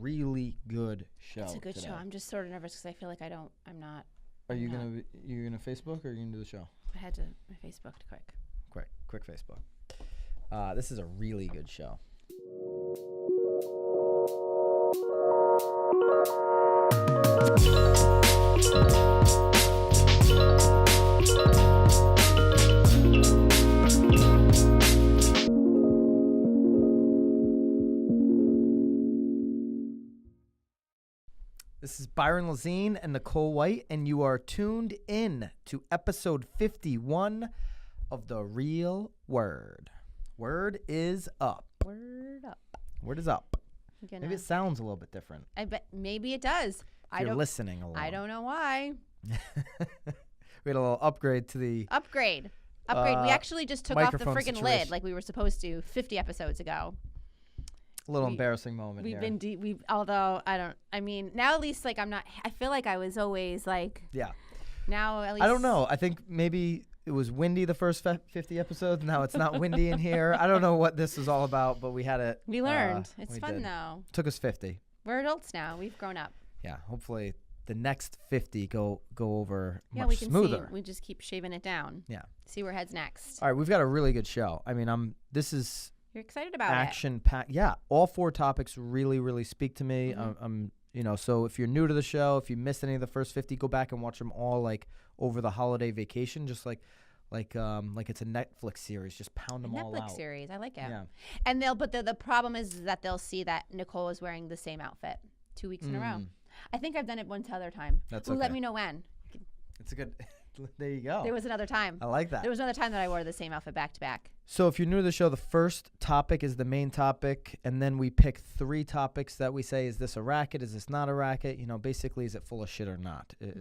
really good show. It's a good today. show. I'm just sort of nervous because I feel like I'm not. Are you gonna Facebook or are you gonna do the show? I had to my Facebook Quick Facebook. This is a really good show. This is Byron Lazine and Nicole White, and you are tuned in to episode 51 of The Real Word. Word is up. Word up. Word is up. Maybe it sounds a little bit different. I bet maybe it does. If you're listening along. I don't know why. We had a little upgrade to the upgrade. We actually just took off the friggin' situation. lid like we were supposed to 50 episodes ago. A little embarrassing moment we've here. been deep. Although now at least like I'm not. I feel like I was always like. Yeah. Now at least. I don't know. I think maybe it was windy the first 50 episodes. Now it's not windy in here. I don't know what this is all about, but we had it. We learned. It's fun though. Took us 50. We're adults now. We've grown up. Yeah. Hopefully the next 50 go over yeah, much we can smoother. See. We just keep shaving it down. Yeah. See where heads next. All right, we've got a really good show. I mean, this is You're excited about action packed. Yeah, all 4 topics really speak to me. Mm-hmm. So if you're new to the show, if you missed any of the first 50, go back and watch them all like over the holiday vacation, just like it's a Netflix series. Just pound them all out. Netflix series. I like it. Yeah. And the problem is that they'll see that Nicole is wearing the same outfit 2 weeks in a row. I think I've done it one other time. That's Ooh, okay. let me know when. It's a good. There you go. There was another time. I like that. There was another time that I wore the same outfit back to back. So if you're new to the show, the first topic is the main topic, and then we pick 3 topics that we say, is this a racket? Is this not a racket? Basically, is it full of shit or not? Is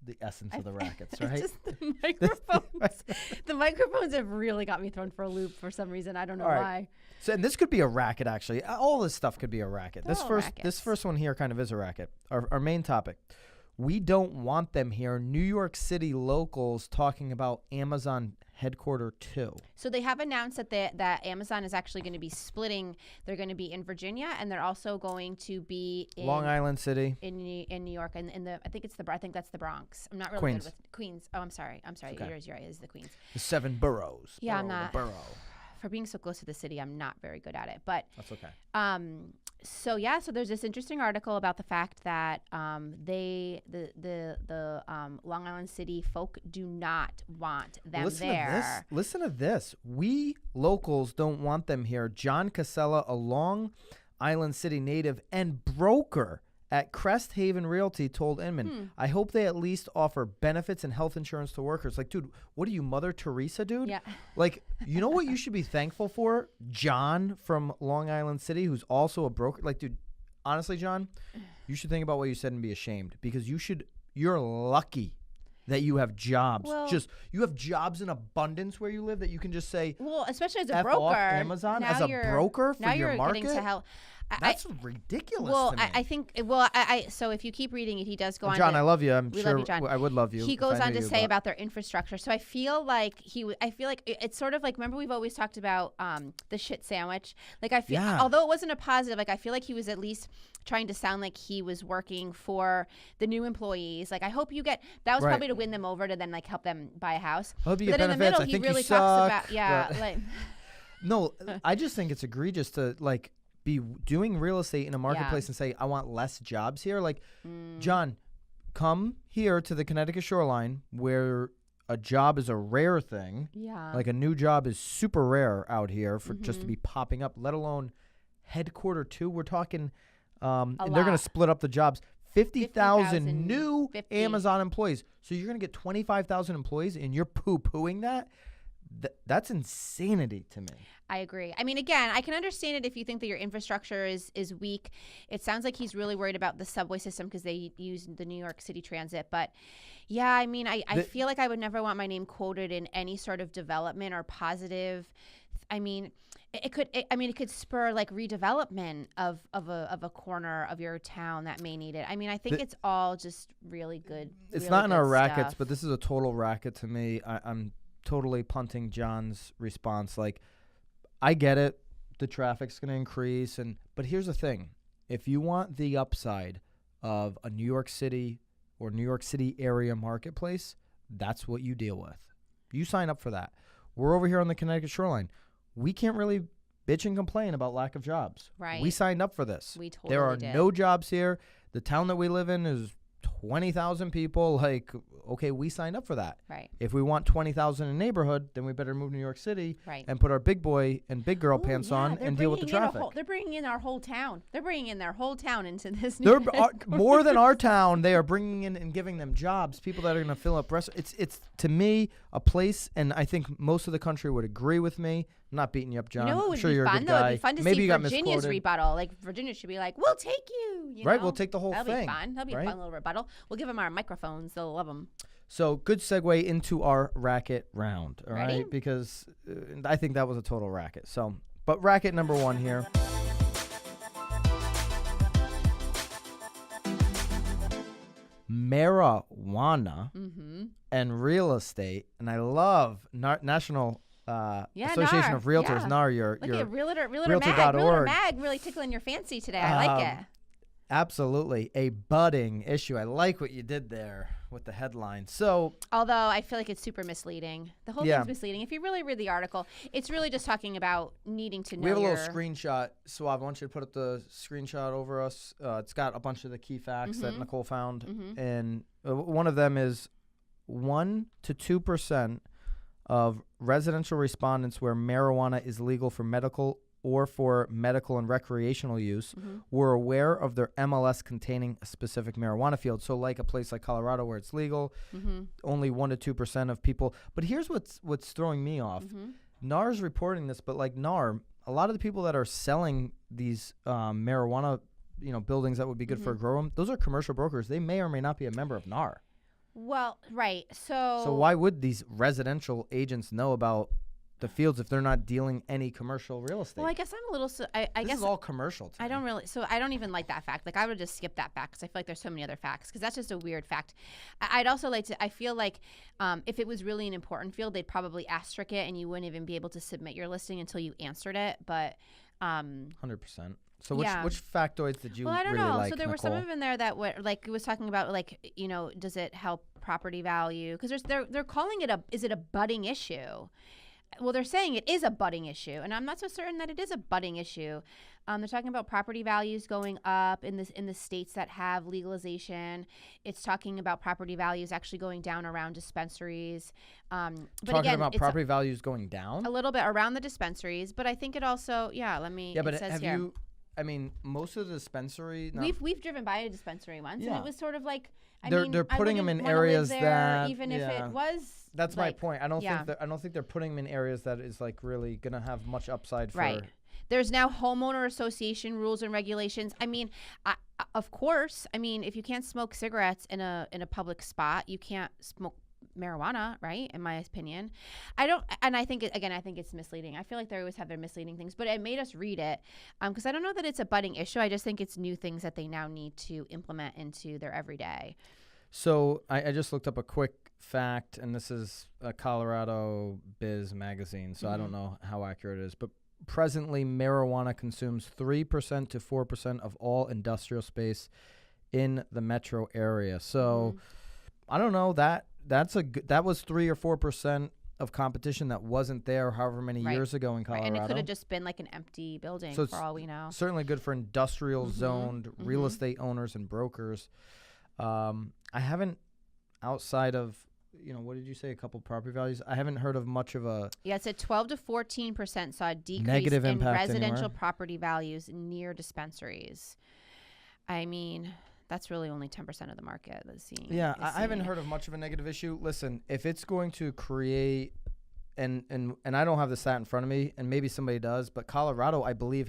the essence of the rackets, right? Just the microphones. The microphones have really got me thrown for a loop for some reason. I don't know why. So, and this could be a racket, actually. All this stuff could be a racket. They're all This first one here kind of is a racket. Our main topic. We don't want them here. New York City locals talking about Amazon headquarter 2. So they have announced that Amazon is actually going to be splitting. They're going to be in Virginia, and they're also going to be in Long Island City, in New York, and I think that's the Bronx. I'm not really Queens. good with Queens. Oh, I'm sorry. Okay. You're right. It is the Queens. the 7 boroughs. Yeah, I'm Borough to not. borough. For being so close to the city, I'm not very good at it. But That's okay. so there's this interesting article about the fact that the Long Island City folk do not want them there. Listen to this. We locals don't want them here. John Casella, a Long Island City native and broker at Crest Haven Realty, told Inman, I hope they at least offer benefits and health insurance to workers. Like, dude, what are you, Mother Teresa, dude? Yeah. Like, you know what you should be thankful for? John from Long Island City, who's also a broker. Like, dude, honestly, John, you should think about what you said and be ashamed, because you're lucky that you have jobs. Well, you have jobs in abundance where you live that you can just say, well, especially as a F broker, off Amazon as a broker for now your you're market. getting to help. That's ridiculous. Well, to me. I think. So if you keep reading it, he does go on. John, I love you. We love you, John. I would love you. He goes on to say about their infrastructure. So I feel like it's sort of like, remember we've always talked about the shit sandwich. Like I feel, although it wasn't a positive, like I feel like he was at least trying to sound like he was working for the new employees. Like I hope you get that was probably to win them over to then like help them buy a house. I hope you but get then benefits. in the middle, I think he really you suck. talks about like. No, I just think it's egregious to like be doing real estate in a marketplace and say, I want less jobs here. Like, John, come here to the Connecticut shoreline where a job is a rare thing. Yeah. Like a new job is super rare out here for just to be popping up, let alone headquarter 2. We're talking, and they're going to split up the jobs. 50,000 new Amazon employees. So you're going to get 25,000 employees and you're poo-pooing that? That's insanity to me. I agree. I mean, again, I can understand it if you think that your infrastructure is weak. It sounds like he's really worried about the subway system because they use the New York City Transit. But yeah, I mean, I feel like I would never want my name quoted in any sort of development or positive. I mean, it could spur like redevelopment of a corner of your town that may need it. I mean, I think it's all just really good. It's really not in good our rackets, stuff. but this is a total racket to me. I'm totally punting John's response. Like, I get it. The traffic's going to increase. But here's the thing. if you want the upside of a New York City or New York City area marketplace, that's what you deal with. You sign up for that. We're over here on the Connecticut shoreline. We can't really bitch and complain about lack of jobs. Right. We signed up for this. We totally There are did. no jobs here. The town that we live in is 20,000 people. Like, okay, we signed up for that. Right. If we want 20,000 in a neighborhood, then we better move to New York City Right. and put our big boy and big girl Ooh, pants yeah, on they're and deal with the bringing in traffic. they're bringing in our whole town. They're bringing in their whole town into this. They're new more than our town. They are bringing in and giving them jobs. People that are going to fill up restaurants. It's to me a place, and I think most of the country would agree with me. I'm not beating you up, John. You know what I'm would sure be you're fun? a good Though guy. it'd be fun to Maybe see you got Virginia's misquoted. rebuttal. Like Virginia should be like, "We'll take you." Right, know? we'll take the whole That'll thing. Be fun. That'll be right? a fun little rebuttal. We'll give them our microphones. They'll love them. So good segue into our racket round. All Ready? right, because I think that was a total racket. So, but racket number one here. Marijuana and real estate, and I love National Association NAR, of Realtors. yeah. NAR, your Look at Realtor Realtor.org. Mag really tickling your fancy today. I like it. Absolutely, a budding issue. I like what you did there with the headline. So, although I feel like it's super misleading. The whole thing's misleading. If you really read the article, it's really just talking about needing to know. We have a little screenshot. Suave, I want you to put up the screenshot over us. It's got a bunch of the key facts that Nicole found, and one of them is 1 to 2% of residential respondents where marijuana is legal for medical or for medical and recreational use were aware of their MLS containing a specific marijuana field. So like a place like Colorado where it's legal, only 1 to 2% of people. But here's what's throwing me off. NAR's reporting this, but like NAR, a lot of the people that are selling these marijuana, buildings that would be good for a grow room, those are commercial brokers. They may or may not be a member of NAR. Well, right. So why would these residential agents know about the fields if they're not dealing any commercial real estate? Well, I guess I'm a little. I this guess is all commercial. To I me. don't really. So I don't even like that fact. Like I would just skip that fact because I feel like there's so many other facts. Because that's just a weird fact. I'd also like to. I feel like if it was really an important field, they'd probably asterisk it, and you wouldn't even be able to submit your listing until you answered it. But 100%. So which factoids did you? Well, I don't really know. like, So there Nicole? were some of them there that were like it was talking about like does it help property value? Because they're calling it is it a budding issue? Well, they're saying it is a budding issue, and I'm not so certain that it is a budding issue. They're talking about property values going up in the states that have legalization. It's talking about property values actually going down around dispensaries. But talking again, about property values going down a little bit around the dispensaries. But I think it also, but it says have here. you? I mean, most of the dispensary. We've driven by a dispensary once, and it was sort of like. They're putting them in wouldn't wanna areas live there, that even if it was. That's like, my point. I don't think they're putting them in areas that is like really gonna have much upside for. Right. There's now homeowner association rules and regulations. I mean, of course. I mean, if you can't smoke cigarettes in a public spot, you can't smoke marijuana, right? In my opinion, I think it's misleading. I feel like they always have their misleading things, but it made us read it because I don't know that it's a budding issue. I just think it's new things that they now need to implement into their everyday. So I just looked up a quick fact, and this is a Colorado Biz magazine, so I don't know how accurate it is, but presently marijuana consumes 3% to 4% of all industrial space in the metro area. So I don't know that was 3 or 4% of competition that wasn't there however many years ago in Colorado. Right. And it could have just been like an empty building for all we know. Certainly good for industrial zoned real estate owners and brokers. I haven't, outside of, what did you say, a couple property values? I haven't heard of much of a... Yeah, it said 12 to 14% saw a decrease negative in impact residential anywhere. property values near dispensaries. I mean, that's really only 10% of the market that's seeing. Yeah, I haven't heard of much of a negative issue. Listen, if it's going to create... And I don't have the stat in front of me, and maybe somebody does, but Colorado, I believe,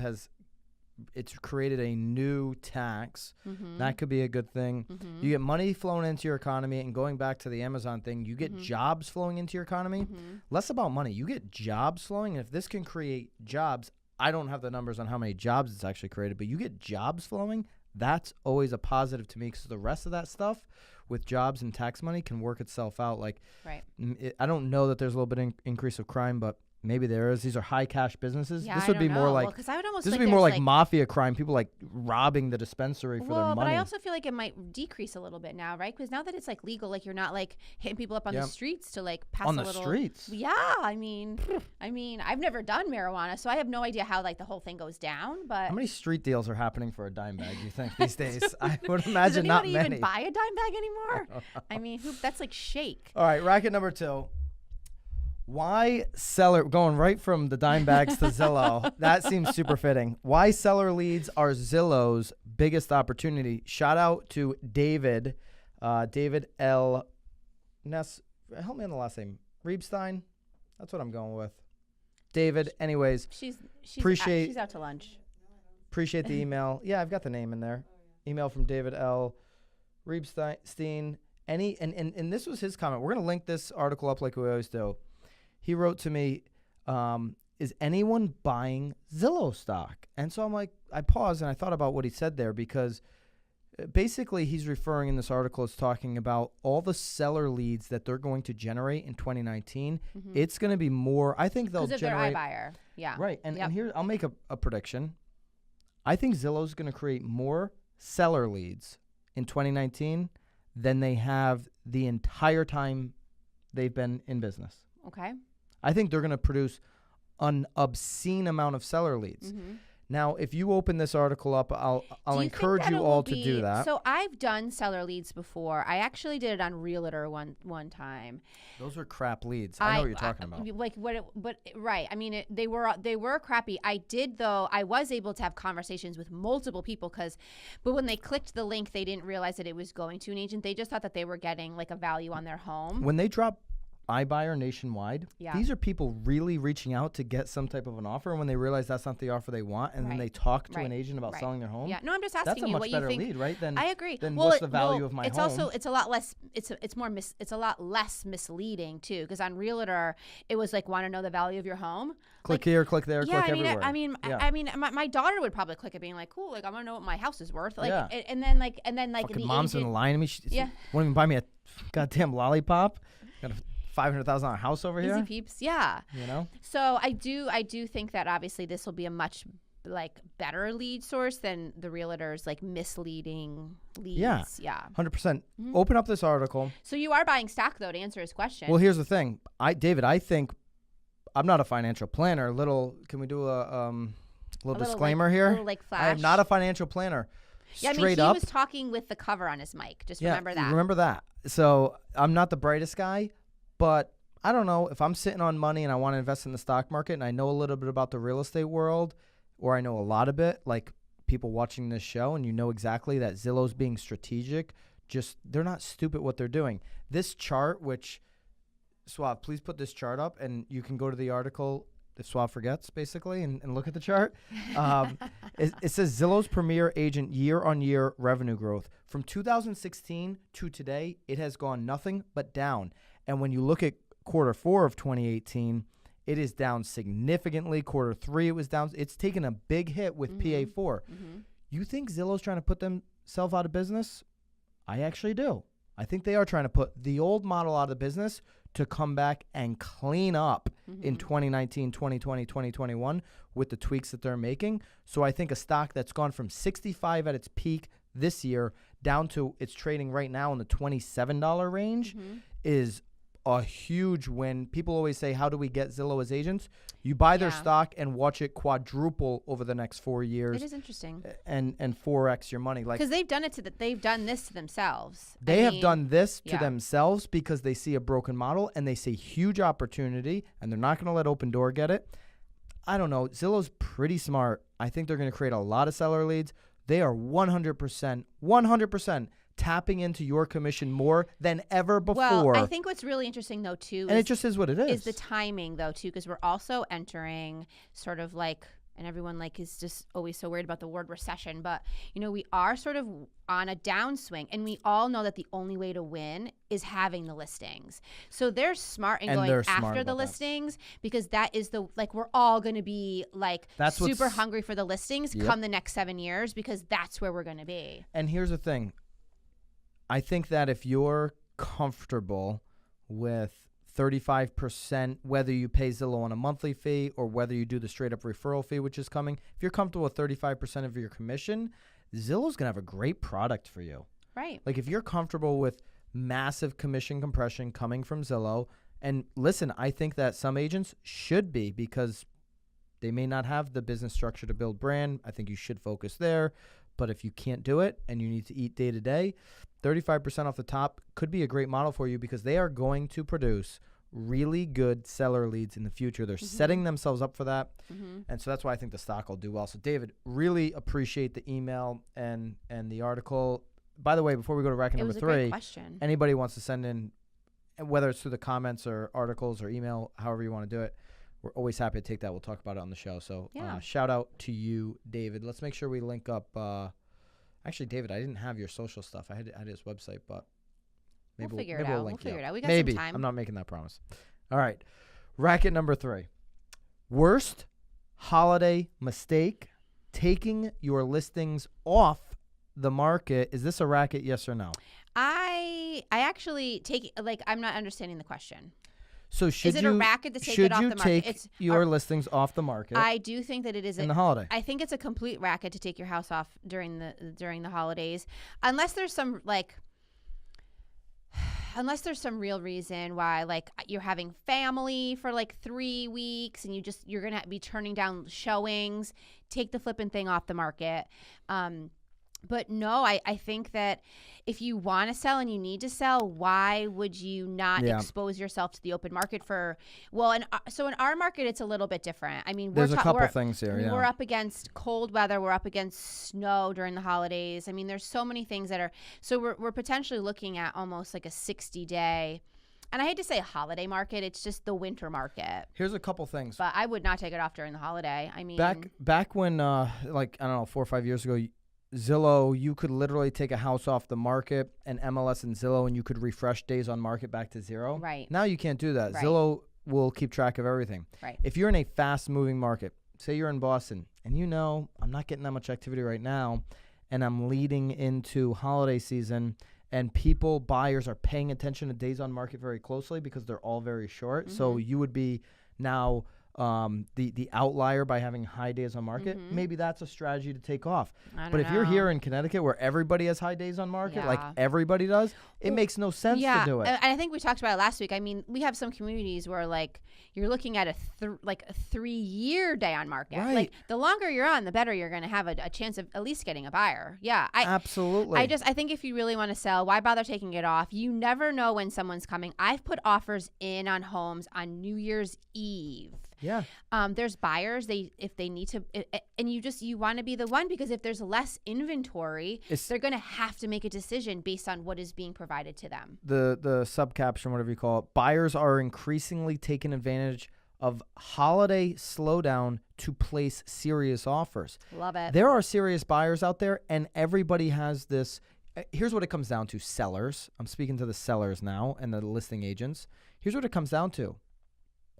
it's created a new tax. That could be a good thing. You get money flowing into your economy, and going back to the Amazon thing, you get jobs flowing into your economy. Less about money. You get jobs flowing, and if this can create jobs, I don't have the numbers on how many jobs it's actually created, but you get jobs flowing, that's always a positive to me because the rest of that stuff with jobs and tax money can work itself out. Like, right. I don't know that there's a little bit increase of crime, but Maybe there is. These are high cash businesses. Yeah, this would be more like because I would almost this would like be more like there's, mafia crime. People like robbing the dispensary for their money. But I also feel like it might decrease a little bit now, right? Because now that it's like legal, like you're not like hitting people up on the streets to like pass on a the little. Streets. Yeah, I mean, I've never done marijuana, so I have no idea how like the whole thing goes down. But how many street deals are happening for a dime bag? You think these days? I would imagine not many. Does anyone even buy a dime bag anymore? I mean, that's like shake. All right, racket number 2. Why seller, going right from the dime bags to Zillow, that seems super fitting. Why seller leads are Zillow's biggest opportunity. Shout out to David, David L. Ness, help me on the last name. Reebstein? That's what I'm going with. David, anyways. She's out to lunch. Appreciate the email. Yeah, I've got the name in there. Email from David L. Reebstein. And this was his comment. We're going to link this article up like we always do. He wrote to me, is anyone buying Zillow stock? And so I'm like, I paused and I thought about what he said there, because basically he's referring in this article, is talking about all the seller leads that they're going to generate in 2019. Mm-hmm. It's going to be more. I think they'll generate. Because of their iBuyer. Yeah. Right. And here, I'll make a prediction. I think Zillow's going to create more seller leads in 2019 than they have the entire time they've been in business. Okay. I think they're going to produce an obscene amount of seller leads. Mm-hmm. Now, if you open this article up, I'll encourage you all to do that. So I've done seller leads before. I actually did it on Realtor one time. Those were crap leads. I know what you're talking about. Right. I mean, they were crappy. I was able to have conversations with multiple people but when they clicked the link, they didn't realize that it was going to an agent. They just thought that they were getting like a value on their home. When they drop iBuyer nationwide, these are people really reaching out to get some type of an offer, and when they realize that's not the offer they want, and then they talk to an agent about selling their home. Yeah, no, I'm just asking you what you think. That's a much better lead, right? Than, I agree. Then what's the value of my home? It's a lot less. It's a lot less misleading too, because on Realtor it was like, want to know the value of your home. Click here, click there, click everywhere. I mean, my daughter would probably click it, being like, cool, like I want to know what my house is worth. Like, and then fucking mom's been lying to me. She won't even buy me a goddamn lollipop. Got a $500,000 house over here. Easy peeps, yeah. You know. So I do think that obviously this will be a much like better lead source than the realtors like misleading leads. Yeah. 100%. Mm-hmm. Open up this article. So you are buying stock though, to answer his question. Well, here's the thing, David. I think I'm not a financial planner. Can we do a little disclaimer here? A little like flash. I am not a financial planner. Yeah, Straight I mean, up, he was talking with the cover on his mic. Just remember that. Remember that. So I'm not the brightest guy. But I don't know, if I'm sitting on money and I want to invest in the stock market and I know a little bit about the real estate world, or I know a lot of it, like people watching this show, and you know exactly that Zillow's being strategic, they're not stupid what thir doing. This chart, which, Suave, please put this chart up, and you can go to the article if Suave forgets, basically, and look at the chart. It says Zillow's premier agent year-on-year revenue growth. From 2016 to today, it has gone nothing but down. And when you look at Q4 of 2018, it is down significantly. Q3, it was down. It's taken a big hit with PA4. Mm-hmm. You think Zillow's trying to put themselves out of business? I actually do. I think they are trying to put the old model out of business to come back and clean up in 2019, 2020, 2021 with the tweaks that they're making. So I think a stock that's gone from 65 at its peak this year down to it's trading right now in the $27 range is a huge win. People always say, how do we get Zillow as agents? You buy their stock and watch it quadruple over the next 4 years. It is interesting. And 4x your money. Because they've done this to themselves. They have done this to themselves because they see a broken model and they see huge opportunity, and they're not going to let Open Door get it. I don't know. Zillow's pretty smart. I think they're going to create a lot of seller leads. They are 100% tapping into your commission more than ever before. Well, I think what's really interesting, though, too, and it just is what it is the timing, though, too, because we're also entering sort of like, and everyone like is just always so worried about the word recession, but, you know, we are sort of on a downswing, and we all know that the only way to win is having the listings. So they're smart in going after the listings, because that is we're all going to be like super hungry for the listings come the next 7 years, because that's where we're going to be. And here's the thing. I think that if you're comfortable with 35%, whether you pay Zillow on a monthly fee or whether you do the straight up referral fee, which is coming. If you're comfortable with 35% of your commission, Zillow's going to have a great product for you. Right. Like if you're comfortable with massive commission compression coming from Zillow, and listen, I think that some agents should be, because they may not have the business structure to build brand. I think you should focus there. But if you can't do it and you need to eat day to day, 35% off the top could be a great model for you, because they are going to produce really good seller leads in the future. They're setting themselves up for that. And so that's why I think the stock will do well. So David, really appreciate the email and the article. By the way, before we go to racket number 3, anybody wants to send in, whether it's through the comments or articles or email, however you want to do it, we're always happy to take that. We'll talk about it on the show. So shout out to you, David. Let's make sure we link up. Actually, David, I didn't have your social stuff. I had his website, but maybe we'll figure it out. We'll figure it out. We got maybe. some time. I'm not making that promise. All right. Racket number 3. Worst holiday mistake, taking your listings off the market. Is this a racket, yes or no? I actually take, like, I'm not understanding the question. So is it a racket to take it off the market? Should you take your listings off the market? I do think that it is in the holiday. I think it's a complete racket to take your house off during the holidays, unless there's some real reason why, like you're having family for like 3 weeks and you're gonna be turning down showings. Take the flipping thing off the market. But no, I think that if you want to sell and you need to sell, why would you not expose yourself to the open market for, so in our market, it's a little bit different. I mean, there's a couple things here. We're up against cold weather. We're up against snow during the holidays. I mean, there's so many things that are, so we're potentially looking at almost like a 60-day, and I hate to say holiday market. It's just the winter market. Here's a couple things. But I would not take it off during the holiday. I mean, back when, like, I don't know, 4 or 5 years ago, Zillow, you could literally take a house off the market and MLS and Zillow, and you could refresh days on market back to 0. Right. Now you can't do that. Right. Zillow will keep track of everything. Right. If you're in a fast-moving market, say you're in Boston, and I'm not getting that much activity right now, and I'm leading into holiday season, and buyers are paying attention to days on market very closely because they're all very short. So you would be now the outlier by having high days on market. Maybe that's a strategy to take off. But if you're here in Connecticut where everybody has high days on market, like everybody does, it makes no sense to do it. And I think we talked about it last week. I mean, we have some communities where like you're looking at a 3-year day on market. Right. Like the longer you're on, the better you're going to have a chance of at least getting a buyer. Yeah, absolutely. I think if you really want to sell, why bother taking it off? You never know when someone's coming. I've put offers in on homes on New Year's Eve. Yeah. There's buyers, if they need to, and you want to be the one, because if there's less inventory, they're going to have to make a decision based on what is being provided to them. The subcaption, whatever you call it, buyers are increasingly taking advantage of holiday slowdown to place serious offers. Love it. There are serious buyers out there, and everybody has this. Here's what it comes down to. Sellers. I'm speaking to the sellers now and the listing agents. Here's what it comes down to.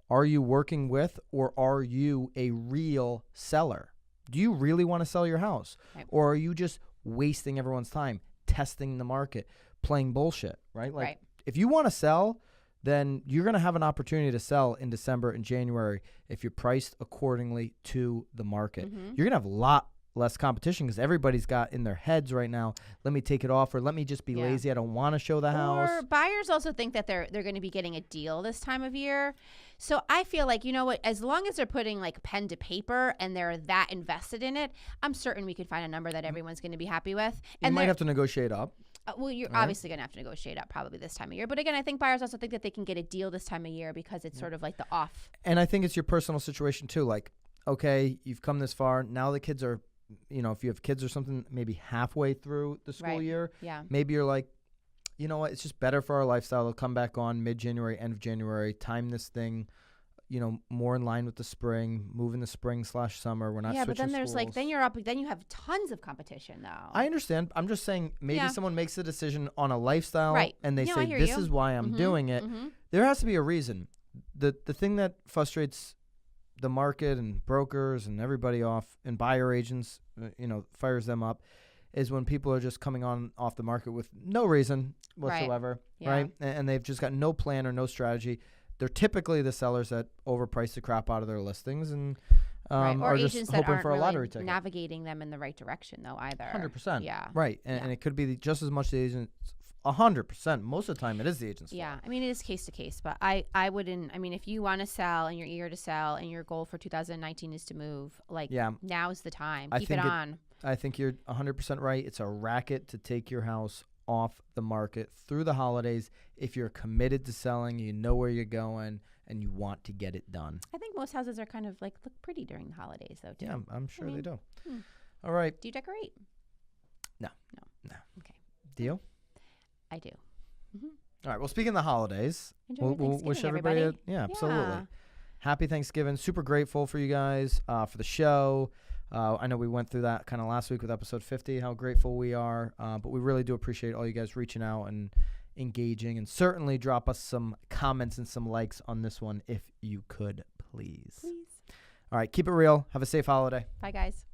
Are you working with, or are you a real seller? Do you really want to sell your house? Right. Or are you just wasting everyone's time, testing the market, playing bullshit, right? Like, if you want to sell, then you're going to have an opportunity to sell in December and January if you're priced accordingly to the market. You're going to have a lot less competition because everybody's got in their heads right now, let me take it off, or let me just be lazy. I don't want to show the house. Or buyers also think that they're going to be getting a deal this time of year. So I feel like, you know what, as long as they're putting like pen to paper and they're that invested in it, I'm certain we could find a number that everyone's going to be happy with. And you might have to negotiate up. Well, you're obviously going to have to negotiate up probably this time of year. But again, I think buyers also think that they can get a deal this time of year because it's sort of like the off. And I think it's your personal situation too. Like, okay, you've come this far. Now the kids are, if you have kids or something, maybe halfway through the school year, maybe you're like, you know what, it's just better for our lifestyle to come back on mid-January, end of January, time this thing, more in line with the spring, move in the spring/summer. We're not switching but then there's schools. then you have tons of competition though. I understand. I'm just saying maybe someone makes a decision on a lifestyle and they say, this is why I'm doing it. There has to be a reason. The thing that frustrates the market and brokers and everybody off and buyer agents, fires them up, is when people are just coming off the market with no reason whatsoever, right? And they've just got no plan or no strategy. they're typically the sellers that overprice the crap out of their listings and Right. Or are agents just that hoping aren't for a really lottery ticket. navigating them in the right direction, though, either. 100%. Yeah. Right. And it could be just as much the agent. 100%. Most of the time, it is the agent's fault. Yeah. I mean, it is case to case, but I wouldn't. I mean, if you want to sell and you're eager to sell and your goal for 2019 is to move, like, now's the time. Keep it on. I think you're 100% right. It's a racket to take your house off the market through the holidays. If you're committed to selling, you know where you're going, and you want to get it done. I think most houses are kind of like look pretty during the holidays, though, too. Yeah, I'm sure they do. All right. Do you decorate? No. Okay. Deal? I do. All right. Well, speaking of the holidays, Enjoy your we'll wish Thanksgiving, everybody. everybody. Absolutely. Happy Thanksgiving. Super grateful for you guys for the show. I know we went through that kind of last week with episode 50, how grateful we are. But we really do appreciate all you guys reaching out and engaging. And certainly drop us some comments and some likes on this one if you could, please. All right. Keep it real. Have a safe holiday. Bye, guys.